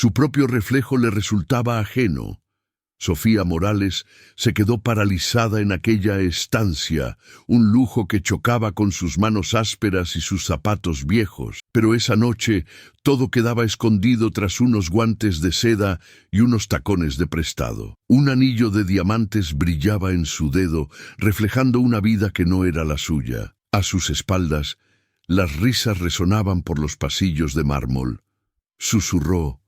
Su propio reflejo le resultaba ajeno. Sofía Morales se quedó paralizada en aquella estancia, un lujo que chocaba con sus manos ásperas y sus zapatos viejos. Pero esa noche todo quedaba escondido tras unos guantes de seda y unos tacones de prestado. Un anillo de diamantes brillaba en su dedo, reflejando una vida que no era la suya. A sus espaldas, las risas resonaban por los pasillos de mármol. Susurró: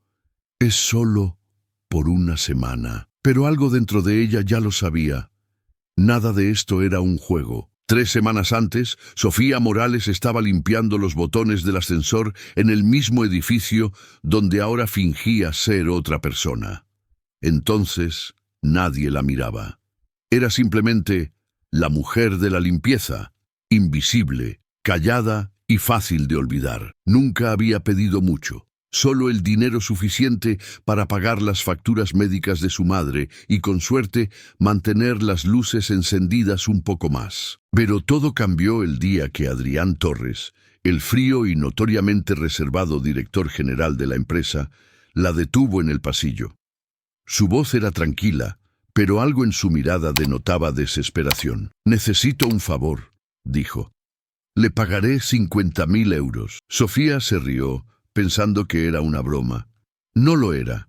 «Es solo por una semana». Pero algo dentro de ella ya lo sabía. Nada de esto era un juego. 3 semanas antes, Sofía Morales estaba limpiando los botones del ascensor en el mismo edificio donde ahora fingía ser otra persona. Entonces, nadie la miraba. Era simplemente la mujer de la limpieza, invisible, callada y fácil de olvidar. Nunca había pedido mucho. Solo el dinero suficiente para pagar las facturas médicas de su madre y, con suerte, mantener las luces encendidas un poco más. Pero todo cambió el día que Adrián Torres, el frío y notoriamente reservado director general de la empresa, la detuvo en el pasillo. Su voz era tranquila, pero algo en su mirada denotaba desesperación. «Necesito un favor», dijo. «Le pagaré 50.000 euros». Sofía se rió, pensando que era una broma. No lo era.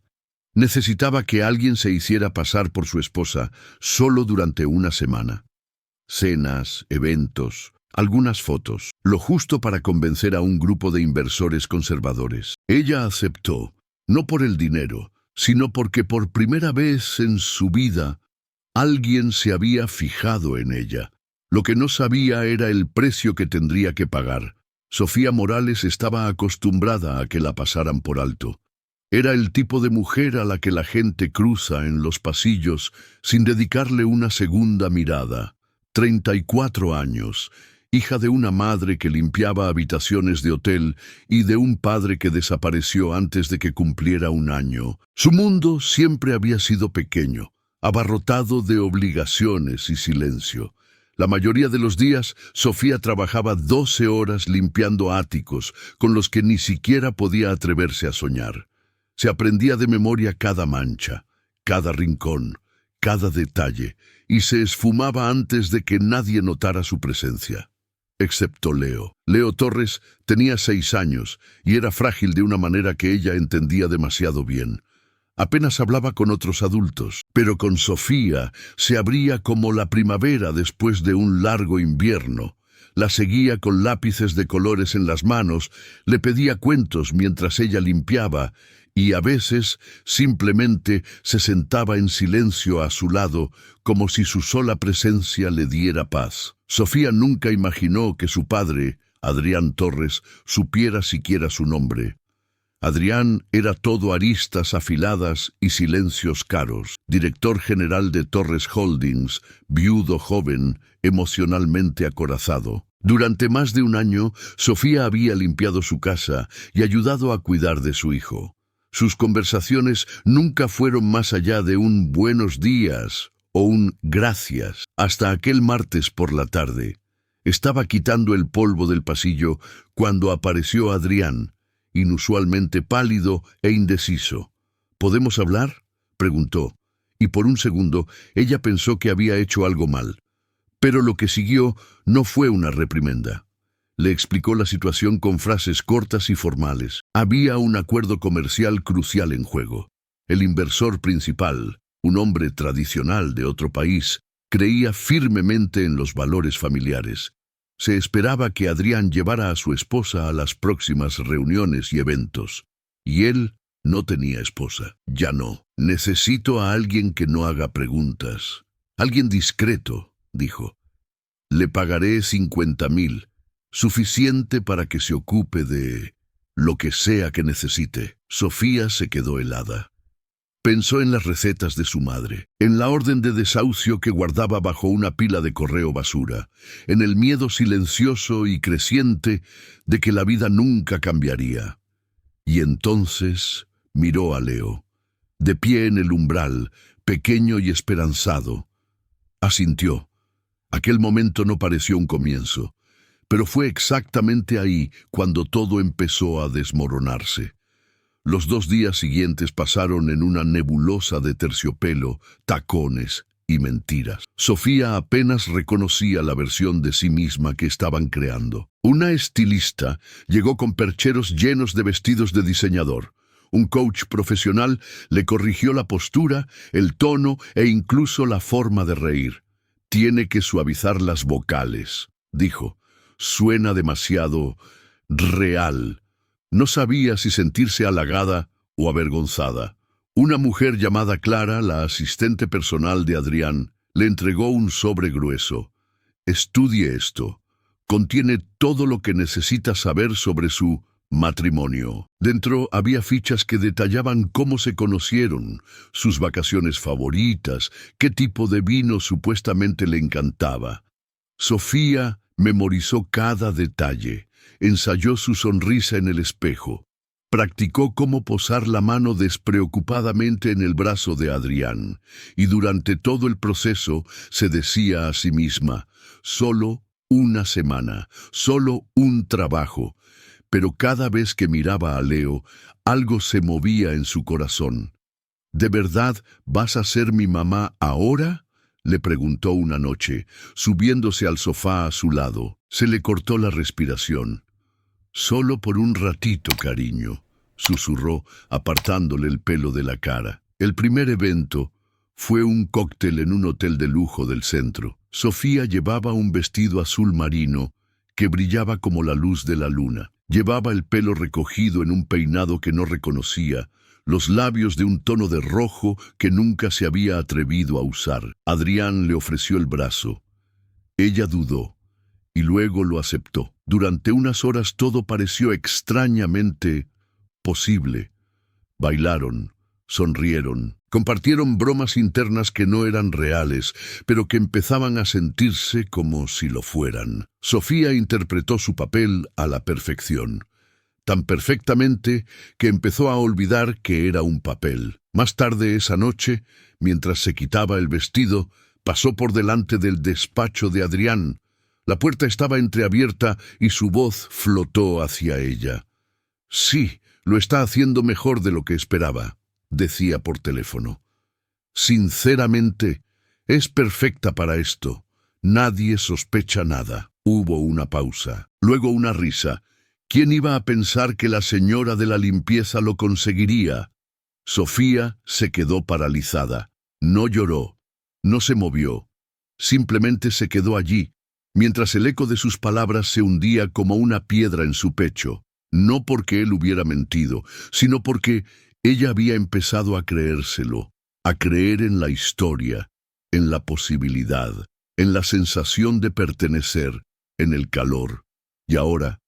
Necesitaba que alguien se hiciera pasar por su esposa solo durante una semana. Cenas, eventos, algunas fotos, lo justo para convencer a un grupo de inversores conservadores. Ella aceptó, no por el dinero, sino porque por primera vez en su vida alguien se había fijado en ella. Lo que no sabía era el precio que tendría que pagar. Sofía Morales estaba acostumbrada a que la pasaran por alto. Era el tipo de mujer a la que la gente cruza en los pasillos sin dedicarle una segunda mirada. 34 años, hija de una madre que limpiaba habitaciones de hotel y de un padre que desapareció antes de que cumpliera 1 año. Su mundo siempre había sido pequeño, abarrotado de obligaciones y silencio. La mayoría de los días, Sofía trabajaba 12 horas limpiando áticos, con los que ni siquiera podía atreverse a soñar. Se aprendía de memoria cada mancha, cada rincón, cada detalle, y se esfumaba antes de que nadie notara su presencia. Excepto Leo. Leo Torres tenía 6 años, y era frágil de una manera que ella entendía demasiado bien. Apenas hablaba con otros adultos, pero con Sofía se abría como la primavera después de un largo invierno. La seguía con lápices de colores en las manos, le pedía cuentos mientras ella limpiaba y a veces simplemente se sentaba en silencio a su lado como si su sola presencia le diera paz. Sofía nunca imaginó que su padre, Adrián Torres, supiera siquiera su nombre. Adrián era todo aristas afiladas y silencios caros, director general de Torres Holdings, viudo joven, emocionalmente acorazado. Durante más de 1 año, Sofía había limpiado su casa y ayudado a cuidar de su hijo. Sus conversaciones nunca fueron más allá de un buenos días o un gracias. Hasta aquel martes por la tarde. Estaba quitando el polvo del pasillo cuando apareció Adrián, inusualmente pálido e indeciso. «¿Podemos hablar?», preguntó, y por un segundo ella pensó que había hecho algo mal. Pero lo que siguió no fue una reprimenda. Le explicó la situación con frases cortas y formales. Había un acuerdo comercial crucial en juego. El inversor principal, un hombre tradicional de otro país, creía firmemente en los valores familiares. Se esperaba que Adrián llevara a su esposa a las próximas reuniones y eventos. Y él no tenía esposa. Ya no. «Necesito a alguien que no haga preguntas. Alguien discreto», dijo. «Le pagaré 50.000, suficiente para que se ocupe de lo que sea que necesite». Sofía se quedó helada. Pensó en las recetas de su madre, en la orden de desahucio que guardaba bajo una pila de correo basura, en el miedo silencioso y creciente de que la vida nunca cambiaría. Y entonces miró a Leo, de pie en el umbral, pequeño y esperanzado. Asintió. Aquel momento no pareció un comienzo, pero fue exactamente ahí cuando todo empezó a desmoronarse. Los 2 días siguientes pasaron en una nebulosa de terciopelo, tacones y mentiras. Sofía apenas reconocía la versión de sí misma que estaban creando. Una estilista llegó con percheros llenos de vestidos de diseñador. Un coach profesional le corrigió la postura, el tono e incluso la forma de reír. «Tiene que suavizar las vocales», dijo. «Suena demasiado real». No sabía si sentirse halagada o avergonzada. Una mujer llamada Clara, la asistente personal de Adrián, le entregó un sobre grueso. «Estudie esto. Contiene todo lo que necesita saber sobre su matrimonio». Dentro había fichas que detallaban cómo se conocieron, sus vacaciones favoritas, qué tipo de vino supuestamente le encantaba. Sofía memorizó cada detalle, ensayó su sonrisa en el espejo, practicó cómo posar la mano despreocupadamente en el brazo de Adrián, y durante todo el proceso se decía a sí misma: «Solo una semana, solo un trabajo». Pero cada vez que miraba a Leo, algo se movía en su corazón. «¿De verdad vas a ser mi mamá ahora?», le preguntó una noche, subiéndose al sofá a su lado. Se le cortó la respiración. «Solo por un ratito, cariño», susurró, apartándole el pelo de la cara. El primer evento fue un cóctel en un hotel de lujo del centro. Sofía llevaba un vestido azul marino que brillaba como la luz de la luna. Llevaba el pelo recogido en un peinado que no reconocía, los labios de un tono de rojo que nunca se había atrevido a usar. Adrián le ofreció el brazo. Ella dudó y luego lo aceptó. Durante unas horas todo pareció extrañamente posible. Bailaron, sonrieron, compartieron bromas internas que no eran reales, pero que empezaban a sentirse como si lo fueran. Sofía interpretó su papel a la perfección, tan perfectamente que empezó a olvidar que era un papel. Más tarde esa noche, mientras se quitaba el vestido, pasó por delante del despacho de Adrián. La puerta estaba entreabierta y su voz flotó hacia ella. «Sí, lo está haciendo mejor de lo que esperaba», decía por teléfono. «Sinceramente, es perfecta para esto. Nadie sospecha nada». Hubo una pausa, luego una risa. ¿Quién iba a pensar que la señora de la limpieza lo conseguiría? Sofía se quedó paralizada. No lloró, no se movió. Simplemente se quedó allí, mientras el eco de sus palabras se hundía como una piedra en su pecho. No porque él hubiera mentido, sino porque ella había empezado a creérselo, a creer en la historia, en la posibilidad, en la sensación de pertenecer, en el calor. Y ahora,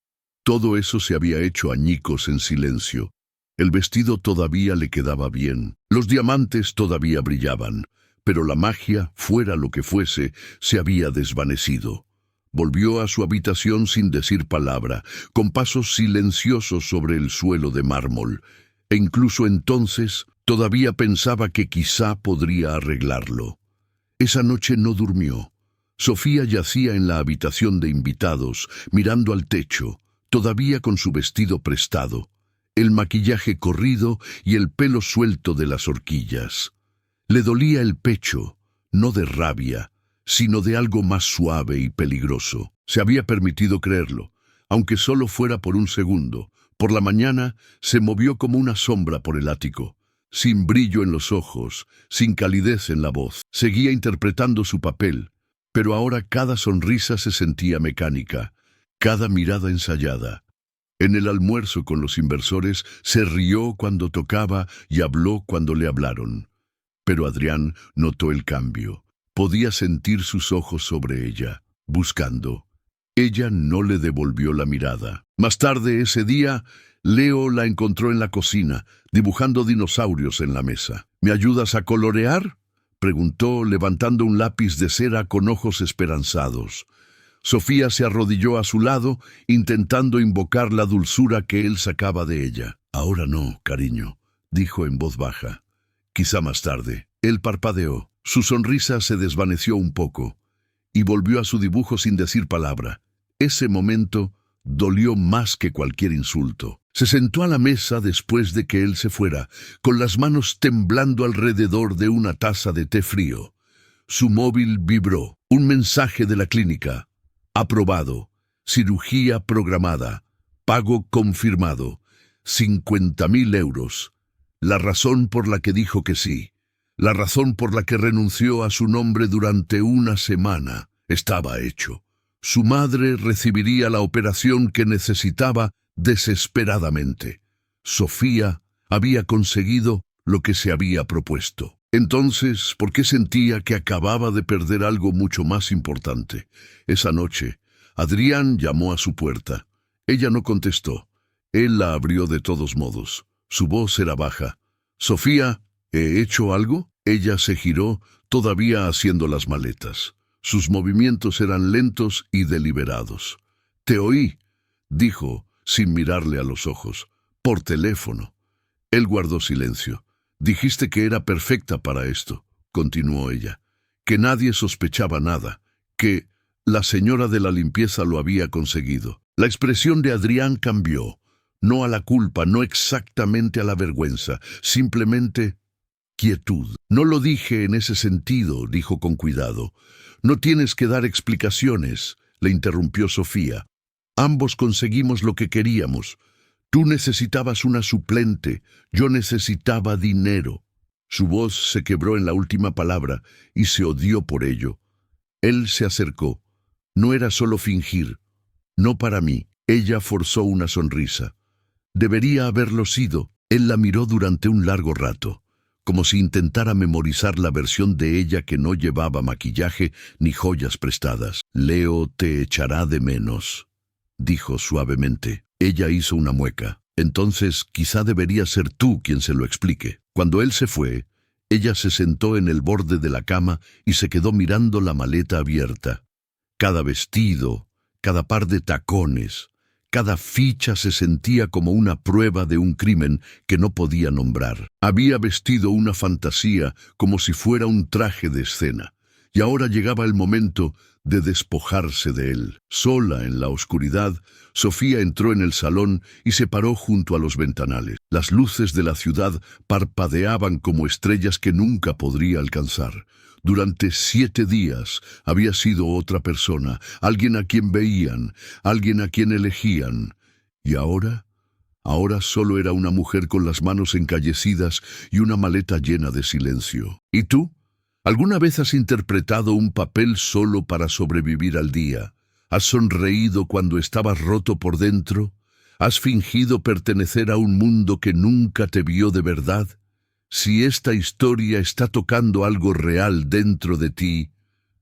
todo eso se había hecho añicos en silencio. El vestido todavía le quedaba bien, los diamantes todavía brillaban, pero la magia, fuera lo que fuese, se había desvanecido. Volvió a su habitación sin decir palabra, con pasos silenciosos sobre el suelo de mármol, e incluso entonces todavía pensaba que quizá podría arreglarlo. Esa noche no durmió. Sofía yacía en la habitación de invitados, mirando al techo, todavía con su vestido prestado, el maquillaje corrido y el pelo suelto de las horquillas. Le dolía el pecho, no de rabia, sino de algo más suave y peligroso. Se había permitido creerlo, aunque solo fuera por un segundo. Por la mañana se movió como una sombra por el ático, sin brillo en los ojos, sin calidez en la voz. Seguía interpretando su papel, pero ahora cada sonrisa se sentía mecánica, cada mirada ensayada. En el almuerzo con los inversores se rió cuando tocaba y habló cuando le hablaron. Pero Adrián notó el cambio. Podía sentir sus ojos sobre ella, buscando. Ella no le devolvió la mirada. Más tarde ese día, Leo la encontró en la cocina, dibujando dinosaurios en la mesa. «¿Me ayudas a colorear?», preguntó, levantando un lápiz de cera con ojos esperanzados. Sofía se arrodilló a su lado, intentando invocar la dulzura que él sacaba de ella. «Ahora no, cariño», dijo en voz baja. «Quizá más tarde». Él parpadeó. Su sonrisa se desvaneció un poco y volvió a su dibujo sin decir palabra. Ese momento dolió más que cualquier insulto. Se sentó a la mesa después de que él se fuera, con las manos temblando alrededor de una taza de té frío. Su móvil vibró. Un mensaje de la clínica. Aprobado. Cirugía programada. Pago confirmado. 50.000 euros. La razón por la que dijo que sí. La razón por la que renunció a su nombre durante una semana. Estaba hecho. Su madre recibiría la operación que necesitaba desesperadamente. Sofía había conseguido lo que se había propuesto. Entonces, ¿por qué sentía que acababa de perder algo mucho más importante? Esa noche, Adrián llamó a su puerta. Ella no contestó. Él la abrió de todos modos. Su voz era baja. «Sofía, ¿he hecho algo?» Ella se giró, todavía haciendo las maletas. Sus movimientos eran lentos y deliberados. «Te oí», dijo, sin mirarle a los ojos. «Por teléfono». Él guardó silencio. «Dijiste que era perfecta para esto», continuó ella, «que nadie sospechaba nada, que la señora de la limpieza lo había conseguido». La expresión de Adrián cambió, no a la culpa, no exactamente a la vergüenza, simplemente quietud. «No lo dije en ese sentido», dijo con cuidado. «No tienes que dar explicaciones», le interrumpió Sofía. «Ambos conseguimos lo que queríamos. Tú necesitabas una suplente, yo necesitaba dinero». Su voz se quebró en la última palabra y se odió por ello. Él se acercó. «No era solo fingir. No para mí». Ella forzó una sonrisa. «Debería haberlo sido». Él la miró durante un largo rato, como si intentara memorizar la versión de ella que no llevaba maquillaje ni joyas prestadas. «Leo te echará de menos», dijo suavemente. Ella hizo una mueca. «Entonces quizá debería ser tú quien se lo explique». Cuando él se fue, ella se sentó en el borde de la cama y se quedó mirando la maleta abierta. Cada vestido, cada par de tacones, cada ficha se sentía como una prueba de un crimen que no podía nombrar. Había vestido una fantasía como si fuera un traje de escena, y ahora llegaba el momento de despojarse de él. Sola en la oscuridad, Sofía entró en el salón y se paró junto a los ventanales. Las luces de la ciudad parpadeaban como estrellas que nunca podría alcanzar. Durante 7 días había sido otra persona, alguien a quien veían, alguien a quien elegían. Y ahora solo era una mujer con las manos encallecidas y una maleta llena de silencio. ¿Y tú? ¿Alguna vez has interpretado un papel solo para sobrevivir al día? ¿Has sonreído cuando estabas roto por dentro? ¿Has fingido pertenecer a un mundo que nunca te vio de verdad? Si esta historia está tocando algo real dentro de ti,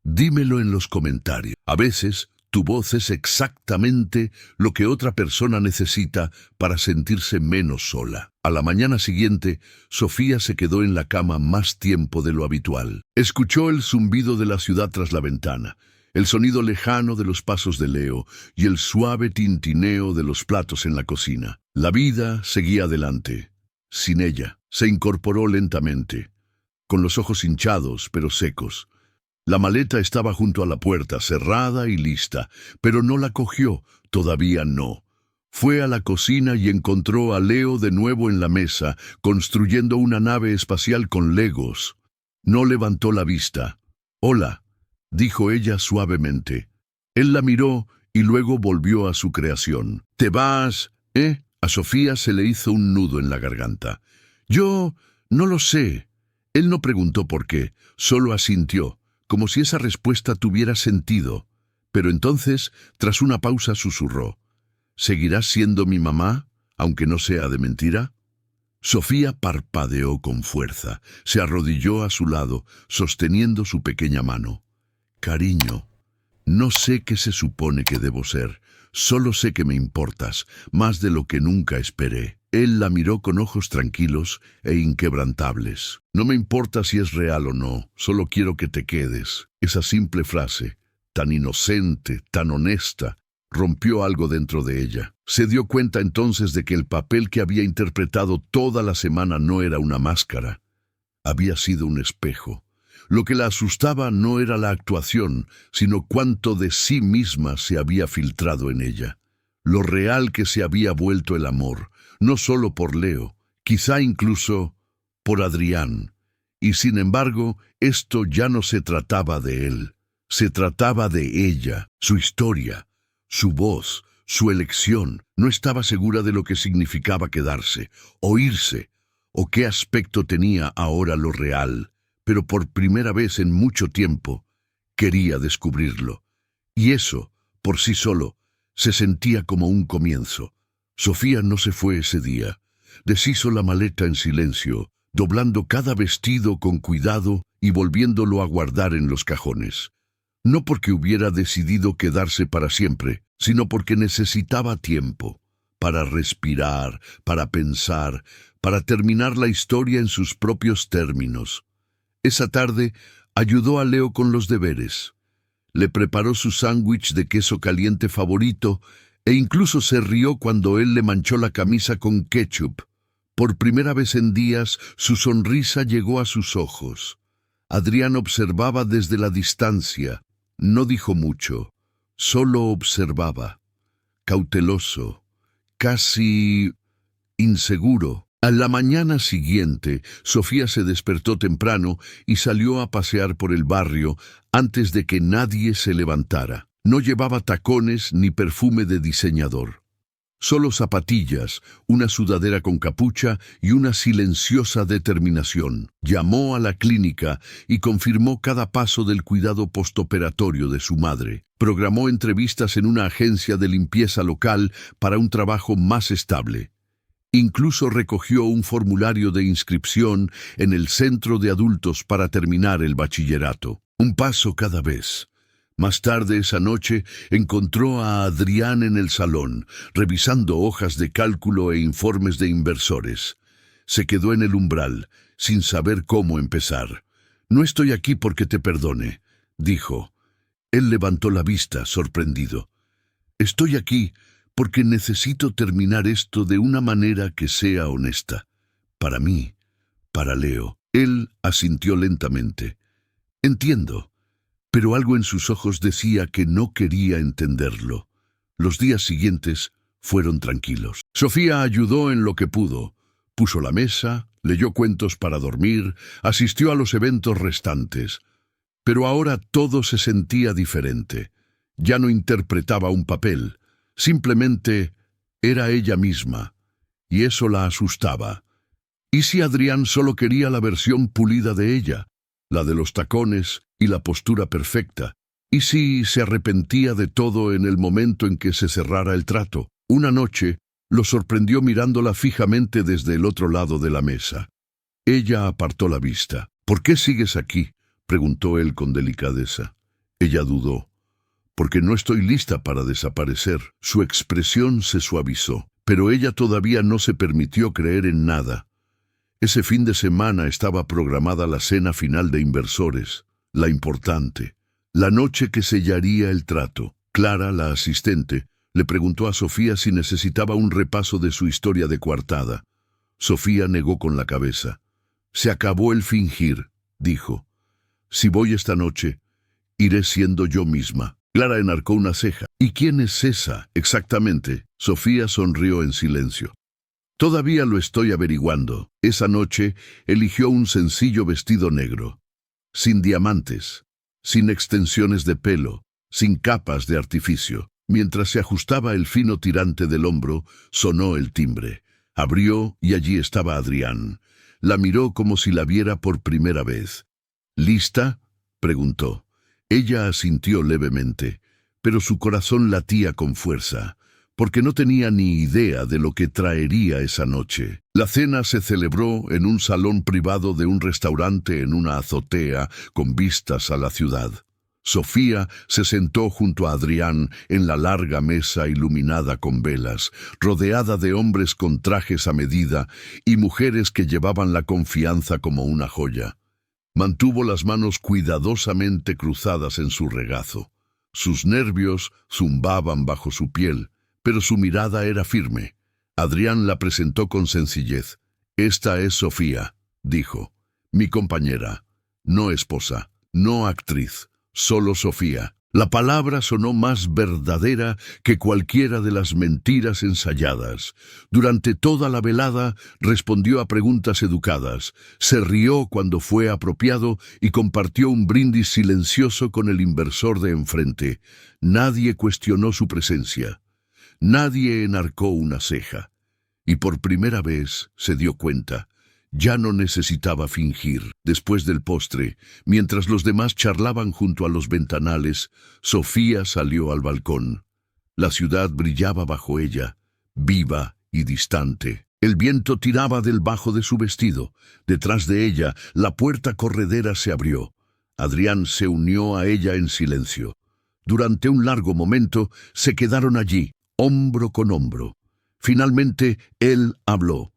dímelo en los comentarios. A veces, tu voz es exactamente lo que otra persona necesita para sentirse menos sola. A la mañana siguiente, Sofía se quedó en la cama más tiempo de lo habitual. Escuchó el zumbido de la ciudad tras la ventana, el sonido lejano de los pasos de Leo y el suave tintineo de los platos en la cocina. La vida seguía adelante, sin ella. Se incorporó lentamente, con los ojos hinchados pero secos. La maleta estaba junto a la puerta, cerrada y lista, pero no la cogió, todavía no. Fue a la cocina y encontró a Leo de nuevo en la mesa, construyendo una nave espacial con legos. No levantó la vista. «Hola», dijo ella suavemente. Él la miró y luego volvió a su creación. «¿Te vas, eh?» A Sofía se le hizo un nudo en la garganta. «Yo no lo sé». Él no preguntó por qué, solo asintió, como si esa respuesta tuviera sentido. Pero entonces, tras una pausa, susurró: «¿Seguirás siendo mi mamá, aunque no sea de mentira?» Sofía parpadeó con fuerza, se arrodilló a su lado, sosteniendo su pequeña mano. «Cariño, no sé qué se supone que debo ser, solo sé que me importas, más de lo que nunca esperé». Él la miró con ojos tranquilos e inquebrantables. «No me importa si es real o no, solo quiero que te quedes». Esa simple frase, tan inocente, tan honesta, rompió algo dentro de ella. Se dio cuenta entonces de que el papel que había interpretado toda la semana no era una máscara. Había sido un espejo. Lo que la asustaba no era la actuación, sino cuánto de sí misma se había filtrado en ella. lo real que se había vuelto el amor, no solo por Leo, quizá incluso por Adrián. Y sin embargo, esto ya no se trataba de él, se trataba de ella, su historia, su voz, su elección. No estaba segura de lo que significaba quedarse, o irse, o qué aspecto tenía ahora lo real, pero por primera vez en mucho tiempo quería descubrirlo. Y eso, por sí solo, se sentía como un comienzo. Sofía no se fue ese día. Deshizo la maleta en silencio, doblando cada vestido con cuidado y volviéndolo a guardar en los cajones. No porque hubiera decidido quedarse para siempre, sino porque necesitaba tiempo, para respirar, para pensar, para terminar la historia en sus propios términos. Esa tarde ayudó a Leo con los deberes. Le preparó su sándwich de queso caliente favorito e incluso se rió cuando él le manchó la camisa con ketchup. Por primera vez en días, su sonrisa llegó a sus ojos. Adrián observaba desde la distancia. No dijo mucho, solo observaba, cauteloso, casi inseguro. A la mañana siguiente, Sofía se despertó temprano y salió a pasear por el barrio antes de que nadie se levantara. No llevaba tacones ni perfume de diseñador. Solo zapatillas, una sudadera con capucha y una silenciosa determinación. Llamó a la clínica y confirmó cada paso del cuidado postoperatorio de su madre. Programó entrevistas en una agencia de limpieza local para un trabajo más estable. Incluso recogió un formulario de inscripción en el centro de adultos para terminar el bachillerato. Un paso cada vez. Más tarde esa noche encontró a Adrián en el salón, revisando hojas de cálculo e informes de inversores. Se quedó en el umbral, sin saber cómo empezar. «No estoy aquí porque te perdone», dijo. Él levantó la vista, sorprendido. «Estoy aquí porque necesito terminar esto de una manera que sea honesta. Para mí, para Leo». Él asintió lentamente. «Entiendo». Pero algo en sus ojos decía que no quería entenderlo. Los días siguientes fueron tranquilos. Sofía ayudó en lo que pudo. Puso la mesa, leyó cuentos para dormir, asistió a los eventos restantes. Pero ahora todo se sentía diferente. Ya no interpretaba un papel, simplemente era ella misma, y eso la asustaba. ¿Y si Adrián solo quería la versión pulida de ella? La de los tacones y la postura perfecta. ¿Y si se arrepentía de todo en el momento en que se cerrara el trato? Una noche lo sorprendió mirándola fijamente desde el otro lado de la mesa. Ella apartó la vista. «¿Por qué sigues aquí?», preguntó él con delicadeza. Ella dudó. «Porque no estoy lista para desaparecer». Su expresión se suavizó, pero ella todavía no se permitió creer en nada. Ese fin de semana estaba programada la cena final de inversores, la importante, la noche que sellaría el trato. Clara, la asistente, le preguntó a Sofía si necesitaba un repaso de su historia de coartada. Sofía negó con la cabeza. «Se acabó el fingir», dijo. «Si voy esta noche, iré siendo yo misma». Clara enarcó una ceja. «¿Y quién es esa, exactamente?». Sofía sonrió en silencio. «Todavía lo estoy averiguando». Esa noche eligió un sencillo vestido negro, sin diamantes, sin extensiones de pelo, sin capas de artificio. Mientras se ajustaba el fino tirante del hombro, sonó el timbre. Abrió y allí estaba Adrián. La miró como si la viera por primera vez. «¿Lista?», preguntó. Ella asintió levemente, pero su corazón latía con fuerza, porque no tenía ni idea de lo que traería esa noche. La cena se celebró en un salón privado de un restaurante en una azotea con vistas a la ciudad. Sofía se sentó junto a Adrián en la larga mesa iluminada con velas, rodeada de hombres con trajes a medida y mujeres que llevaban la confianza como una joya. Mantuvo las manos cuidadosamente cruzadas en su regazo. Sus nervios zumbaban bajo su piel, pero su mirada era firme. Adrián la presentó con sencillez. «Esta es Sofía», dijo. «Mi compañera, no esposa, no actriz, solo Sofía». La palabra sonó más verdadera que cualquiera de las mentiras ensayadas. Durante toda la velada respondió a preguntas educadas, se rió cuando fue apropiado y compartió un brindis silencioso con el inversor de enfrente. Nadie cuestionó su presencia. Nadie enarcó una ceja. Y por primera vez se dio cuenta. Ya no necesitaba fingir. Después del postre, mientras los demás charlaban junto a los ventanales, Sofía salió al balcón. La ciudad brillaba bajo ella, viva y distante. El viento tiraba del bajo de su vestido. Detrás de ella, la puerta corredera se abrió. Adrián se unió a ella en silencio. Durante un largo momento se quedaron allí, hombro con hombro. Finalmente, él habló.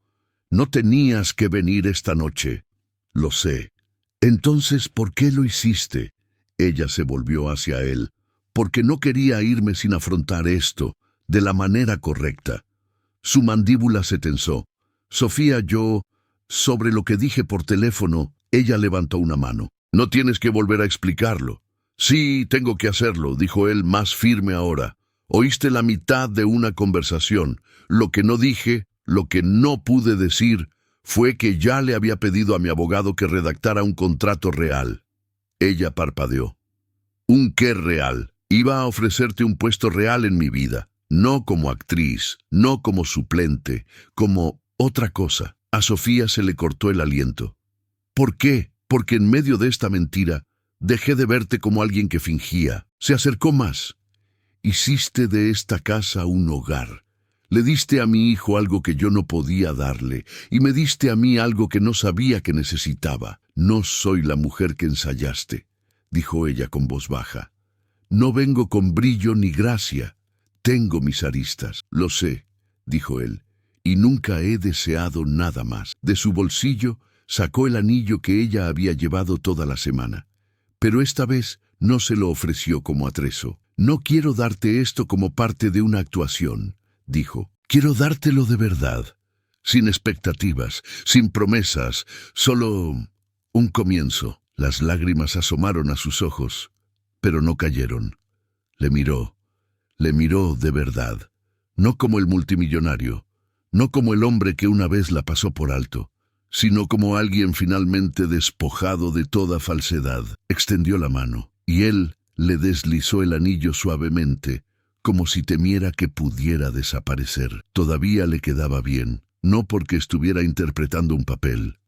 No tenías que venir esta noche. Lo sé. Entonces, ¿por qué lo hiciste? Ella se volvió hacia él. Porque no quería irme sin afrontar esto, de la manera correcta. Su mandíbula se tensó. Sofía, sobre lo que dije por teléfono, ella levantó una mano. No tienes que volver a explicarlo. Sí, tengo que hacerlo, dijo él más firme ahora. Oíste la mitad de una conversación. Lo que no dije, lo que no pude decir, fue que ya le había pedido a mi abogado que redactara un contrato real. Ella parpadeó. ¿Un qué real? Iba a ofrecerte un puesto real en mi vida, no como actriz, no como suplente, como otra cosa. A Sofía se le cortó el aliento. ¿Por qué? Porque en medio de esta mentira, dejé de verte como alguien que fingía. Se acercó más. Hiciste de esta casa un hogar. Le diste a mi hijo algo que yo no podía darle, y me diste a mí algo que no sabía que necesitaba. No soy la mujer que ensayaste, dijo ella con voz baja. No vengo con brillo ni gracia. Tengo mis aristas. Lo sé, dijo él, y nunca he deseado nada más. De su bolsillo sacó el anillo que ella había llevado toda la semana. Pero esta vez no se lo ofreció como atrezo. No quiero darte esto como parte de una actuación, dijo. Quiero dártelo de verdad, sin expectativas, sin promesas, solo un comienzo. Las lágrimas asomaron a sus ojos, pero no cayeron. Le miró de verdad, no como el multimillonario, no como el hombre que una vez la pasó por alto, sino como alguien finalmente despojado de toda falsedad. Extendió la mano, y él le deslizó el anillo suavemente, como si temiera que pudiera desaparecer. Todavía le quedaba bien, no porque estuviera interpretando un papel,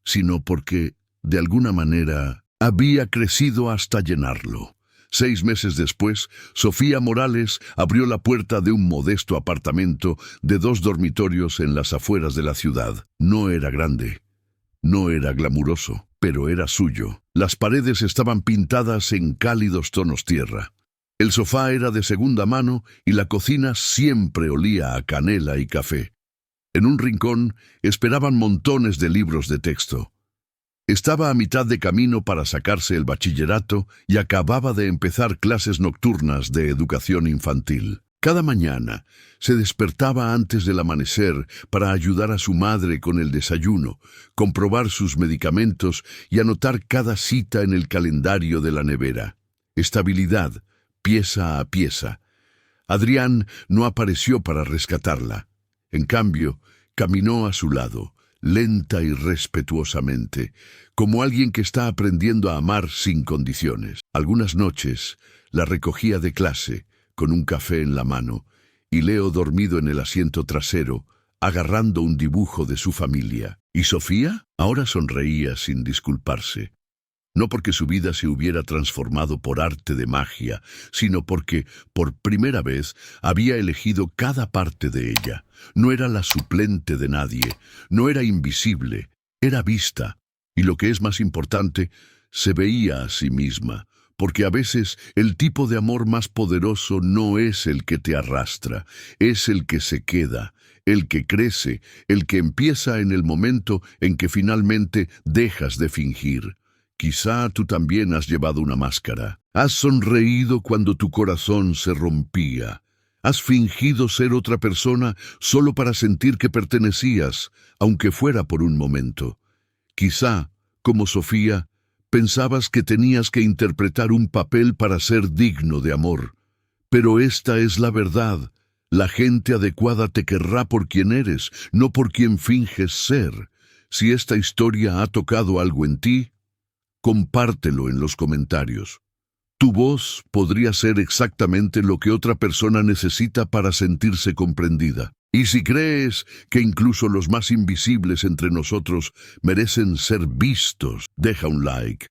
sino porque, de alguna manera, había crecido hasta llenarlo. 6 meses después, Sofía Morales abrió la puerta de un modesto apartamento de 2 dormitorios en las afueras de la ciudad. No era grande, no era glamuroso, pero era suyo. Las paredes estaban pintadas en cálidos tonos tierra. El sofá era de segunda mano y la cocina siempre olía a canela y café. En un rincón esperaban montones de libros de texto. Estaba a mitad de camino para sacarse el bachillerato y acababa de empezar clases nocturnas de educación infantil. Cada mañana se despertaba antes del amanecer para ayudar a su madre con el desayuno, comprobar sus medicamentos y anotar cada cita en el calendario de la nevera. Estabilidad, pieza a pieza. Adrián no apareció para rescatarla. En cambio, caminó a su lado, lenta y respetuosamente, como alguien que está aprendiendo a amar sin condiciones. Algunas noches la recogía de clase, con un café en la mano, y Leo dormido en el asiento trasero, agarrando un dibujo de su familia. ¿Y Sofía? Ahora sonreía sin disculparse. No porque su vida se hubiera transformado por arte de magia, sino porque, por primera vez, había elegido cada parte de ella. No era la suplente de nadie, no era invisible, era vista. Y lo que es más importante, se veía a sí misma, porque a veces el tipo de amor más poderoso no es el que te arrastra, es el que se queda, el que crece, el que empieza en el momento en que finalmente dejas de fingir. Quizá tú también has llevado una máscara. Has sonreído cuando tu corazón se rompía. Has fingido ser otra persona solo para sentir que pertenecías, aunque fuera por un momento. Quizá, como Sofía, Pensabas que tenías que interpretar un papel para ser digno de amor. Pero esta es la verdad. La gente adecuada te querrá por quien eres, no por quien finges ser. Si esta historia ha tocado algo en ti, compártelo en los comentarios. Tu voz podría ser exactamente lo que otra persona necesita para sentirse comprendida. Y si crees que incluso los más invisibles entre nosotros merecen ser vistos, deja un like.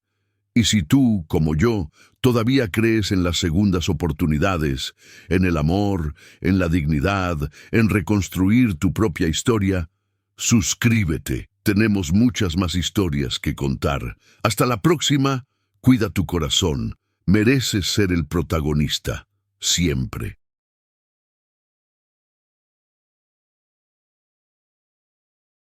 Y si tú, como yo, todavía crees en las segundas oportunidades, en el amor, en la dignidad, en reconstruir tu propia historia, suscríbete. Tenemos muchas más historias que contar. Hasta la próxima, cuida tu corazón. Mereces ser el protagonista, siempre.